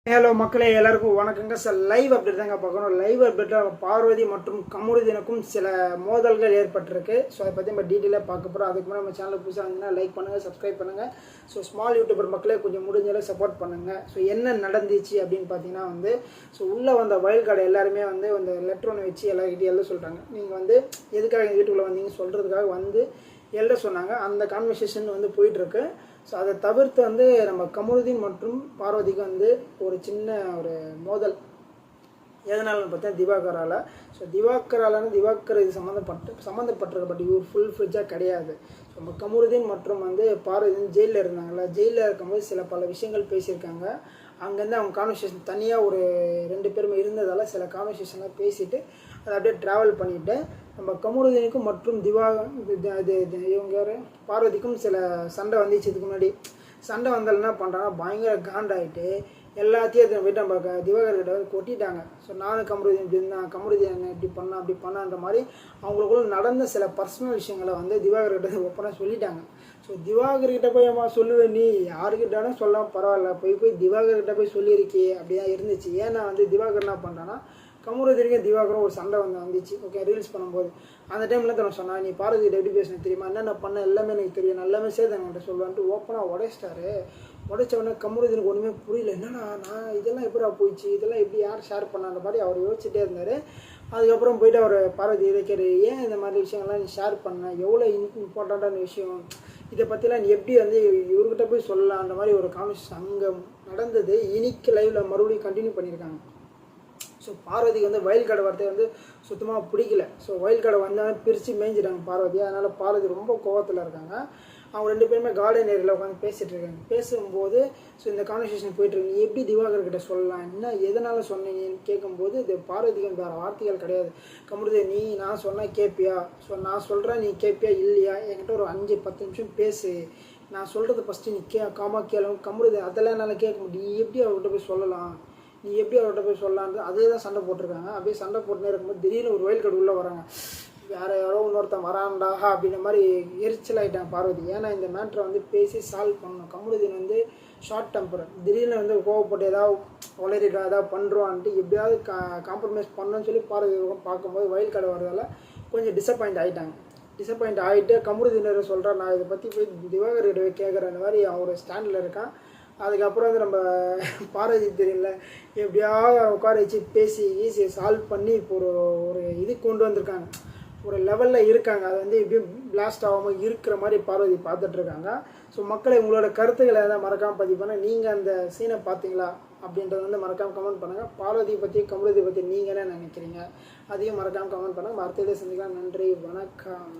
Hello மக்களே, எல்லாருக்கும் வணக்கங்க. சார் லைவ் அப்டேட் தாங்க பார்க்கணும். லைவ் அப்டேட்டில் பார்வதி மற்றும் கமருதீனுக்கும் சில மோதல்கள் ஏற்பட்டிருக்கு. ஸோ அதை பற்றி நம்ம டீட்டெயிலாக பார்க்க போகிறோம். அதுக்கு முன்னாடி நம்ம சேனலுக்கு புதுசாக இருந்தீங்கன்னா லைக் பண்ணுங்கள், சப்ஸ்கிரைப் பண்ணுங்கள். ஸோ ஸ்மால் யூடியூபர் மக்களே கொஞ்சம் முடிஞ்சளவு சப்போர்ட் பண்ணுங்கள். ஸோ என்ன நடந்துச்சு அப்படின்னு பார்த்தீங்கன்னா உள்ளே வந்த வயல் கார்டு எல்லாருமே அந்த லெட்டர் ஒன்று வச்சு எல்லாருக்கிட்டையும் எழுத சொல்கிறாங்க. நீங்கள் எதுக்காக எங்கள் வீட்டுக்குள்ளே வந்தீங்க சொல்கிறதுக்காக எழுத சொன்னாங்க. அந்த கான்வர்சேஷன் போயிட்டுருக்கு. ஸோ அதை தவிர்த்து நம்ம கமருதீன் மற்றும் பார்வதிக்கு ஒரு சின்ன ஒரு மோதல் எதனாலன்னு பார்த்தா திவாகரால். ஸோ திவாகர் இது சம்மந்தப்பட்டிருக்க, பட் இவர் ஃபுல் ஃப்ரிட்ஜாக கிடையாது. ஸோ நம்ம கமருதீன் மற்றும் பார்வதி ஜெயிலில் இருந்தாங்களா, ஜெயிலில் இருக்கும்போது பல விஷயங்கள் பேசியிருக்காங்க. அங்கேருந்து அவங்க கான்வர்சேஷன் தனியாக ஒரு 2 பேருமே இருந்ததால் சில கான்வர்சேஷன்லாம் பேசிவிட்டு அதை அப்படியே ட்ராவல் பண்ணிவிட்டு நம்ம கமருதீனுக்கும் மற்றும் இவங்க பார்வதிக்கும் சில சண்டை வந்துச்சு. இதுக்கு முன்னாடி சண்டை வந்தால் என்ன பண்ணுறாங்கன்னா பயங்கர காண்டாகிட்டு எல்லாத்தையும் அதை போய்ட்டு நம்ம திவாகர்கிட்ட கொட்டிட்டாங்க. ஸோ நானும் கமருதீன் இப்படி இருந்தான், கமருதீன் இப்படி பண்ணான்ற மாதிரி அவங்களுக்குள்ள நடந்த சில பர்சனல் விஷயங்களை திவாகர்கிட்ட ஒப்பனாக சொல்லிட்டாங்க. ஸோ திவாகர்கிட்ட போய் அம்மா சொல்லுவேன், நீ யாருக்கிட்டானே சொல்லலாம் பரவாயில்ல, போய் திவாகர்கிட்ட போய் சொல்லியிருக்கே அப்படிதான் இருந்துச்சு. ஏன்னா திவாகர் என்ன பண்ணுறான்னா கமருதீனுக்கும் திவாகரும் ஒரு சண்டை வந்துச்சு. ஓகே, ரீல்ஸ் பண்ணும்போது அந்த டைமில் தான் சொன்னா, நீ பார்வதிகிட்ட எப்படி பேசணும் தெரியுமா, என்னென்ன பண்ண எல்லாமே எனக்கு தெரியும், எல்லாமே சேர்த்து என்கிட்ட சொல்லுவான்ட்டு ஓப்பனாக உடைச்சிட்டாரு. உடைச்ச உடனே கமருதீனுக்கு ஒன்றுமே புரியல. என்னன்னா நான் இதெல்லாம் எப்படா போயிடுச்சு, இதெல்லாம் எப்படி யார் ஷேர் பண்ணான்ற மாதிரி அவர் யோசிச்சுட்டே இருந்தார். அதுக்கப்புறம் போயிட்டு அவர் பார்வதி இதை கேட்டு, ஏன் இந்த மாதிரி விஷயங்கள்லாம் நீ ஷேர் பண்ண, எவ்வளோ இம்பார்ட்டண்ட்டான விஷயம், இதை பற்றிலாம் நீ எப்படி இவர்கிட்ட போய் சொல்லலாம் அந்த மாதிரி ஒரு கான்வர்சேஷன் அங்கே நடந்தது. இன்னைக்கு லைவில் மறுபடியும் கண்டினியூ பண்ணியிருக்காங்க. ஸோ பார்வதிக்கு வயல் கார்டு வார்த்தை சுத்தமாக பிடிக்கல. ஸோ வயல் கார்டை வந்தாலும் பிரித்து மேய்ஞ்சிட்டாங்க பார்வதி. அதனால் பார்வதி ரொம்ப கோவத்தில் இருக்காங்க. அவங்க 2 பேருமே கார்டன் ஏரியாவில் உட்காந்து பேசிகிட்டு இருக்காங்க. பேசும்போது இந்த கான்வர்சேஷன் போயிட்டுருக்கு. நீ எப்படி திவாகர்கிட்ட சொல்லலாம், என்ன எதனால் சொன்னீங்கன்னு கேட்கும்போது இது பார்வதிக்கு வேறு வார்த்தைகள் கிடையாது. கமருதீன், நீ நான் சொன்னால் கேட்பியா, ஸோ நான் சொல்கிறேன் நீ கேட்பியா இல்லையா, என்கிட்ட ஒரு 5-10 நிமிஷம் பேசு, நான் சொல்கிறது ஃபஸ்ட்டு நீ கேளு. கமருதீன், அதெல்லாம் என்னால் கேட்க முடியும், நீ எப்படி அவர்கிட்ட போய் சொல்லலாம், நீ எப்படி அவர்கிட்ட போய் சொல்லலான்னு அதே தான் சண்டை போட்டிருக்காங்க. அப்படியே சண்டை போட்டுனே இருக்கும்போது திடீர்னு ஒரு வயல் கார்டு உள்ளே வராங்க. யாரோ இன்னொருத்தன் வரான்டா அப்படின்ற மாதிரி எரிச்சல் ஆகிட்டாங்க பார்வதி. ஏன்னா இந்த மேட்ரை பேசி சால்வ் பண்ணணும். கமருதீன் ஷார்ட் டெம்பர், திடீர்னு கோவப்பட்டு ஏதாவது வளரிட்டோம் ஏதாவது பண்ணுறோன்ட்டு எப்படியாவது காம்ப்ரமைஸ் பண்ணணும்னு சொல்லி பார்வதி பார்க்கும்போது வயல் கார்டு வரதால் கொஞ்சம் டிசப்பாயிண்ட் ஆகிட்டு கமருதீன் சொல்கிறேன், நான் இதை பற்றி போய் திவாகர்கிட்ட கேட்குறேன் அந்த மாதிரி அவர் ஸ்டாண்டில் இருக்கான். அதுக்கப்புறம் நம்ம பார்வதி தெரியல எப்படியாவது உட்கார வச்சு பேசி ஈஸியை சால்வ் பண்ணி இப்போ ஒரு இது கொண்டு வந்திருக்காங்க, ஒரு லெவலில் இருக்காங்க. அது எப்படியும் பிளாஸ்ட் ஆகாமல் இருக்கிற மாதிரி பார்வதி பார்த்துட்ருக்காங்க. ஸோ மக்களை உங்களோட கருத்துக்களை எதாவது மறக்காமல் பதிவு பண்ண, நீங்கள் அந்த சீனை பார்த்தீங்களா அப்படின்றத மறக்காமல் கமெண்ட் பண்ணுங்கள். பார்வதி பற்றி கமருதி பற்றி நீங்கள் என்ன நினைக்கிறீங்க அதையும் மறக்காமல் கமெண்ட் பண்ணுங்கள். அடுத்த இதை சந்திக்கலாம். நன்றி, வணக்கம்.